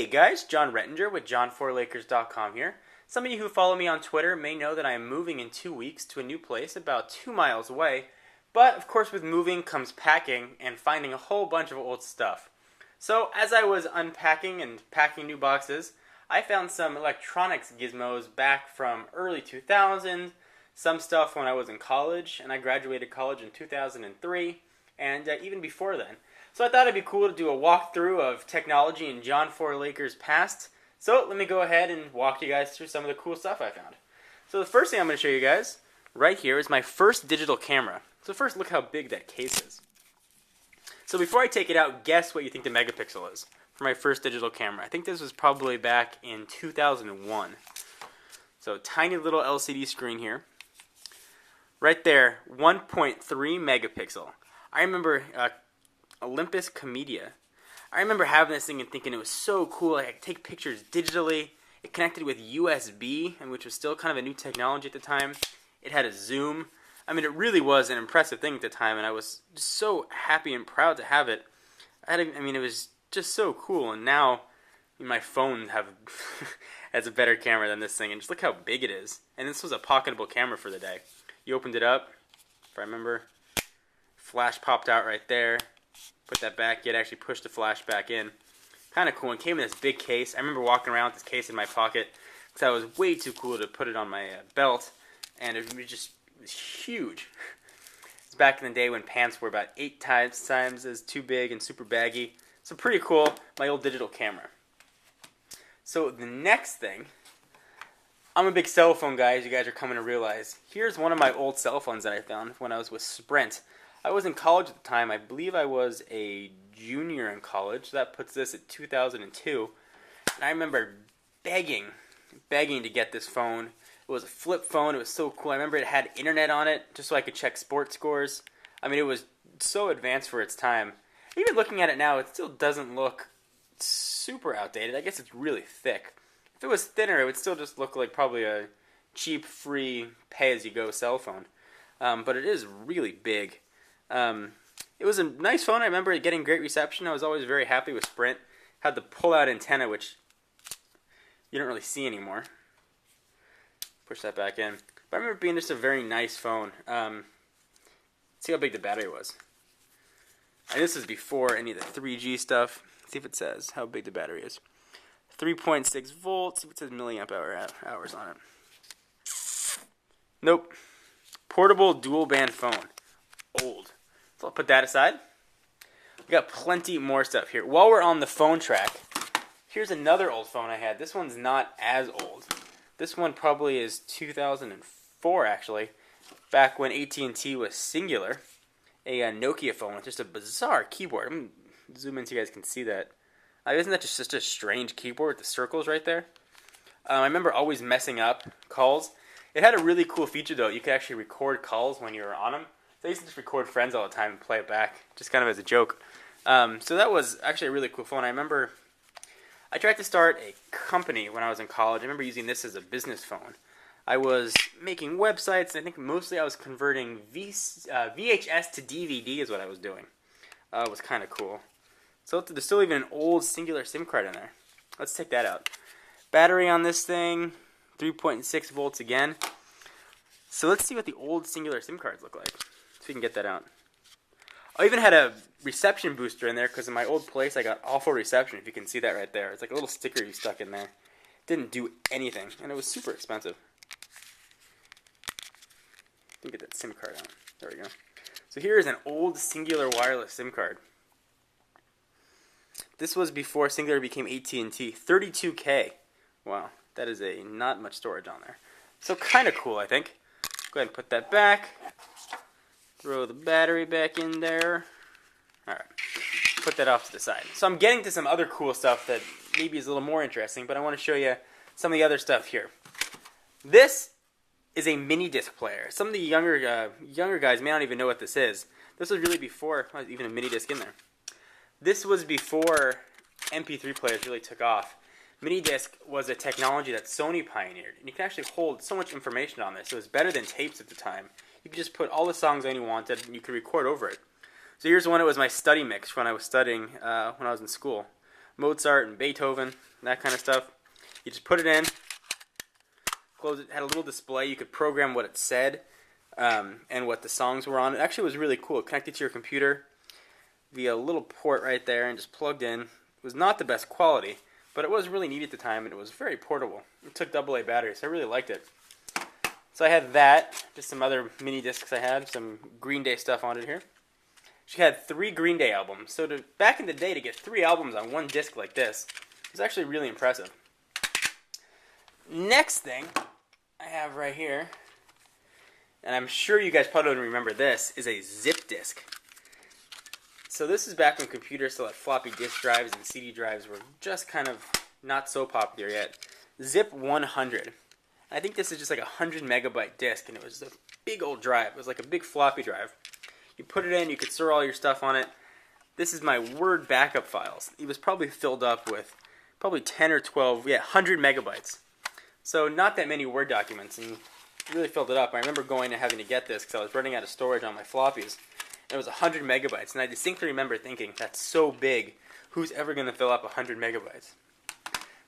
guys, John Rettinger with John4Lakers.com here. Some of you who follow me on Twitter may know that I am moving in 2 weeks to a new place about 2 miles away. But, of course, with moving comes packing and finding a whole bunch of old stuff. So, as I was unpacking and packing new boxes, I found some electronics gizmos back from early 2000s, some stuff when I was in college, and I graduated college in 2003, and even before then. So I thought it'd be cool to do a walkthrough of technology in John 4 Lakers past. So let me go ahead and walk you guys through some of the cool stuff I found. So the first thing I'm going to show you guys right here is my first digital camera. So first, look how big that case is. So before I take it out, guess what you think the megapixel is for my first digital camera. I think this was probably back in 2001. So tiny little LCD screen here. Right there, 1.3 megapixel. I remember Olympus Comedia. I remember having this thing and thinking it was so cool. I could take pictures digitally. It connected with USB, which was still kind of a new technology at the time. It had a zoom. I mean, it really was an impressive thing at the time, and I was just so happy and proud to have it. It was just so cool, and now my phone has a better camera than this thing, and just look how big it is. And this was a pocketable camera for the day. You opened it up, if I remember. Flash popped out right there. Put that back. You had to actually push the flash back in. Kind of cool. It came in this big case. I remember walking around with this case in my pocket because that was way too cool to put it on my belt. And it was huge. It's back in the day when pants were about 8 times as too big and super baggy. So pretty cool. My old digital camera. So the next thing, I'm a big cell phone guy, as you guys are coming to realize. Here's one of my old cell phones that I found when I was with Sprint. I was in college at the time. I believe I was a junior in college. So that puts this at 2002. And I remember begging to get this phone. It was a flip phone. It was so cool. I remember it had internet on it just so I could check sports scores. I mean, it was so advanced for its time. Even looking at it now, it still doesn't look super outdated. I guess it's really thick. If it was thinner, it would still just look like probably a cheap, free, pay-as-you-go cell phone. But it is really big. It was a nice phone. I remember it getting great reception. I was always very happy with Sprint. Had the pull-out antenna, which you don't really see anymore. Push that back in. But I remember it being just a very nice phone. See how big the battery was. And this is before any of the 3G stuff. See if it says how big the battery is. 3.6 volts. See if it says milliamp hours on it. Nope. Portable dual band phone. Old. So I'll put that aside. We got plenty more stuff here. While we're on the phone track, here's another old phone I had. This one's not as old. This one probably is 2004 actually, back when AT&T was Singular. A Nokia phone with just a bizarre keyboard. I'm going to zoom in so you guys can see that. Isn't that just a strange keyboard with the circles right there? I remember always messing up calls. It had a really cool feature though. You could actually record calls when you were on them. So I used to just record friends all the time and play it back, just kind of as a joke. So that was actually a really cool phone. I remember I tried to start a company when I was in college. I remember using this as a business phone. I was making websites. I think mostly I was converting VHS to DVD is what I was doing. It was kind of cool. So there's still even an old Singular SIM card in there. Let's take that out. Battery on this thing, 3.6 volts again. So let's see what the old Singular SIM cards look like. So we can get that out. I even had a reception booster in there because in my old place I got awful reception, if you can see that right there. It's like a little sticker you stuck in there. Didn't do anything, and it was super expensive. Let me get that SIM card out. There we go. So here is an old Singular wireless SIM card. This was before Singular became AT&T. 32K. Wow, that is not much storage on there. So kind of cool, I think. Go ahead and put that back. Throw the battery back in there. Alright, put that off to the side. So I'm getting to some other cool stuff that maybe is a little more interesting, but I want to show you some of the other stuff here. This is a mini disc player. Some of the younger guys may not even know what this is. This was really before even a mini disc in there. This was before MP3 players really took off. Mini disc was a technology that Sony pioneered, and you can actually hold so much information on this. It was better than tapes at the time. You could just put all the songs on you wanted, and you could record over it. So here's one. It was my study mix when I was studying when I was in school. Mozart and Beethoven. that kind of stuff. You just put it in, close it. Had a little display. You could program what it said and what the songs were on. It actually was really cool. It connected to your computer via a little port right there and just plugged in. It was not the best quality, but it was really neat at the time, and it was very portable. It took AA batteries, so I really liked it. So I had that, just some other mini discs I had, some Green Day stuff on it here. She had 3 Green Day albums. So back in the day, to get 3 albums on one disc like this was actually really impressive. Next thing I have right here, and I'm sure you guys probably don't remember this, is a zip disk. So this is back when computers still had floppy disk drives and CD drives were just kind of not so popular yet. Zip 100. I think this is just like a 100 megabyte disk, and it was a big old drive. It was like a big floppy drive. You put it in, you could store all your stuff on it. This is my Word backup files. It was probably filled up with probably 10 or 12, 100 megabytes. So not that many Word documents, and it really filled it up. I remember going and having to get this because I was running out of storage on my floppies. And it was 100 megabytes, and I distinctly remember thinking, that's so big, who's ever going to fill up 100 megabytes?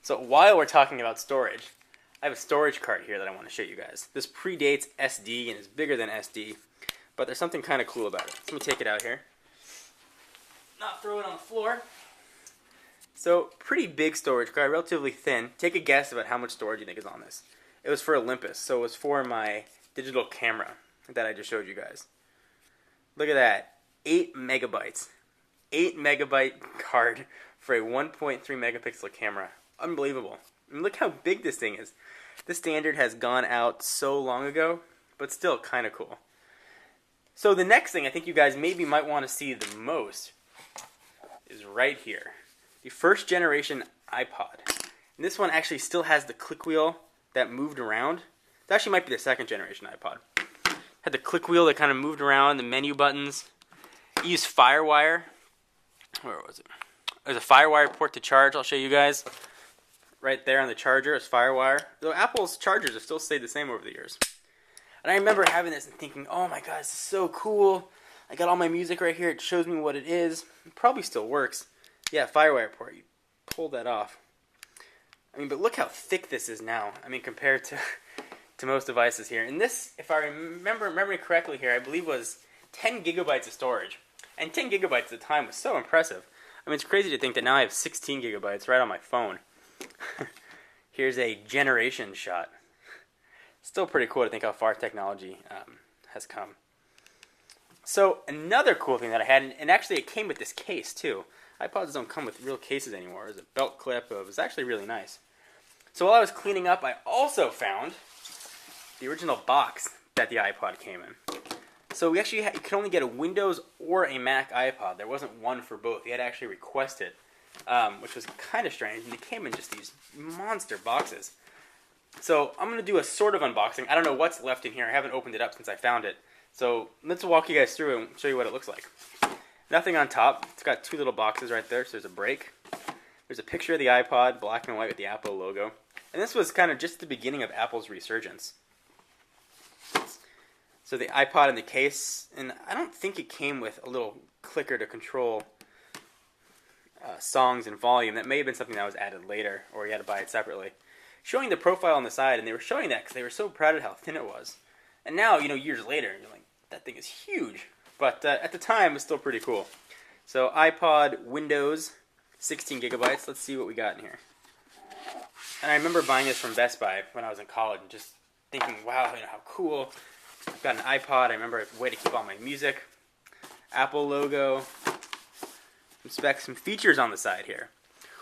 So while we're talking about storage, I have a storage card here that I want to show you guys. This predates SD and is bigger than SD, but there's something kind of cool about it. Let me take it out here. Not throw it on the floor. So, pretty big storage card, relatively thin. Take a guess about how much storage you think is on this. It was for Olympus, so it was for my digital camera that I just showed you guys. Look at that. 8 megabytes. 8 megabyte card for a 1.3 megapixel camera. Unbelievable. I mean, look how big this thing is. This standard has gone out so long ago, but still kind of cool. So the next thing I think you guys maybe might want to see the most is right here. The first generation iPod. And this one actually still has the click wheel that moved around. It actually might be the second generation iPod. Had the click wheel that kind of moved around, the menu buttons. It used FireWire. Where was it? There's a FireWire port to charge, I'll show you guys. Right there on the charger is FireWire. Though Apple's chargers have still stayed the same over the years. And I remember having this and thinking, oh my god, this is so cool. I got all my music right here. It shows me what it is. It probably still works. Yeah, FireWire port. You pull that off. I mean, but look how thick this is now. I mean, compared to most devices here. And this, if I remember correctly here, I believe was 10 gigabytes of storage. And 10 gigabytes at the time was so impressive. I mean, it's crazy to think that now I have 16 gigabytes right on my phone. Here's a generation shot. Still pretty cool to think how far technology has come. So another cool thing that I had, and actually it came with this case too. iPods don't come with real cases anymore. It was a belt clip. It was actually really nice. So while I was cleaning up, I also found the original box that the iPod came in. So you could only get a Windows or a Mac iPod. There wasn't one for both. You had to actually request it, which was kind of strange. And they came in just these monster boxes. So I'm going to do a sort of unboxing. I don't know what's left in here. I haven't opened it up since I found it. So let's walk you guys through and show you what it looks like. Nothing on top. It's got 2 little boxes right there, so there's a break. There's a picture of the iPod, black and white with the Apple logo. And this was kind of just the beginning of Apple's resurgence. So the iPod in the case, and I don't think it came with a little clicker to control songs and volume. That may have been something that was added later, or you had to buy it separately. Showing the profile on the side, and they were showing that because they were so proud of how thin it was. And now, years later, you're like, that thing is huge. But at the time, it was still pretty cool. So iPod, Windows, 16 gigabytes. Let's see what we got in here. And I remember buying this from Best Buy when I was in college and just thinking, wow, how cool. I've got an iPod. I remember a way to keep all my music. Apple logo. Some specs, some features on the side here.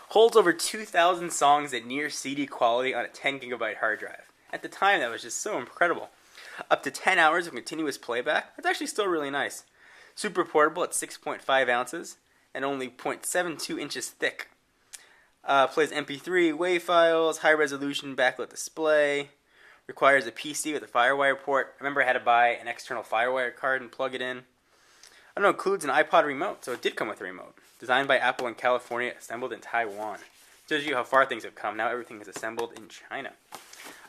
Holds over 2,000 songs at near CD quality on a 10 gigabyte hard drive. At the time, that was just so incredible. Up to 10 hours of continuous playback. That's actually still really nice. Super portable at 6.5 ounces and only 0.72 inches thick. Plays MP3, WAV files, high resolution backlit display. Requires a PC with a FireWire port. I remember I had to buy an external FireWire card and plug it in. I don't know, includes an iPod remote, so it did come with a remote. Designed by Apple in California, assembled in Taiwan. Shows you how far things have come. Now everything is assembled in China.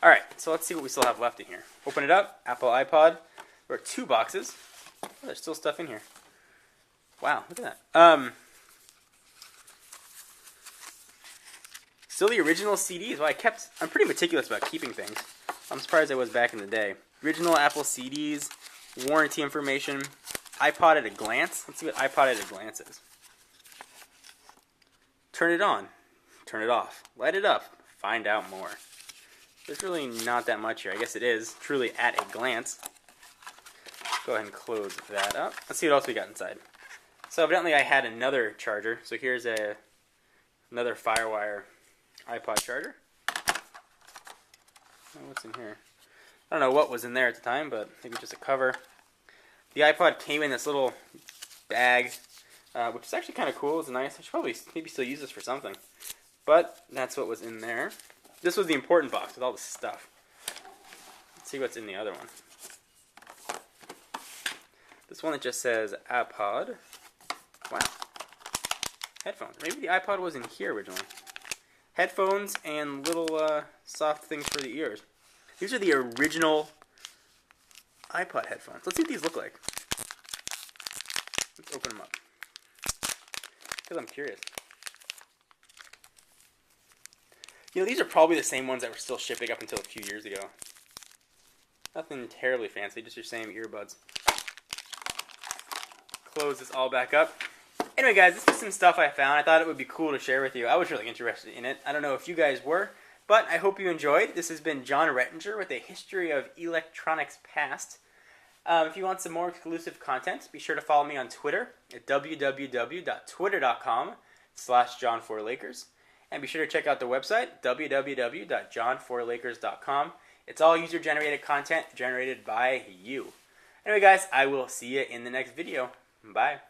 Alright, so let's see what we still have left in here. Open it up, Apple iPod. There are 2 boxes. Oh, there's still stuff in here. Wow, look at that. Still the original CDs. Well, I'm pretty meticulous about keeping things. I'm surprised I was back in the day. Original Apple CDs, warranty information, iPod at a glance. Let's see what iPod at a glance is. Turn it on. Turn it off. Light it up. Find out more. There's really not that much here. I guess it is truly at a glance. Go ahead and close that up. Let's see what else we got inside. So evidently I had another charger. So here's another Firewire iPod charger. Oh, what's in here? I don't know what was in there at the time, but maybe just a cover. The iPod came in this little bag, which is actually kind of cool. It's nice. I should probably maybe still use this for something. But that's what was in there. This was the important box with all the stuff. Let's see what's in the other one. This one that just says iPod. Wow. Headphones. Maybe the iPod was in here originally. Headphones and little soft things for the ears. These are the original iPod headphones. Let's see what these look like. Let's open them up. Because I'm curious. You know, these are probably the same ones that were still shipping up until a few years ago. Nothing terribly fancy, just your same earbuds. Close this all back up. Anyway, guys, this is some stuff I found. I thought it would be cool to share with you. I was really interested in it. I don't know if you guys were, but I hope you enjoyed. This has been John Rettinger with a history of electronics past. If you want some more exclusive content, be sure to follow me on Twitter at www.twitter.com/John4Lakers. And be sure to check out the website, www.john4lakers.com. It's all user-generated content generated by you. Anyway, guys, I will see you in the next video. Bye.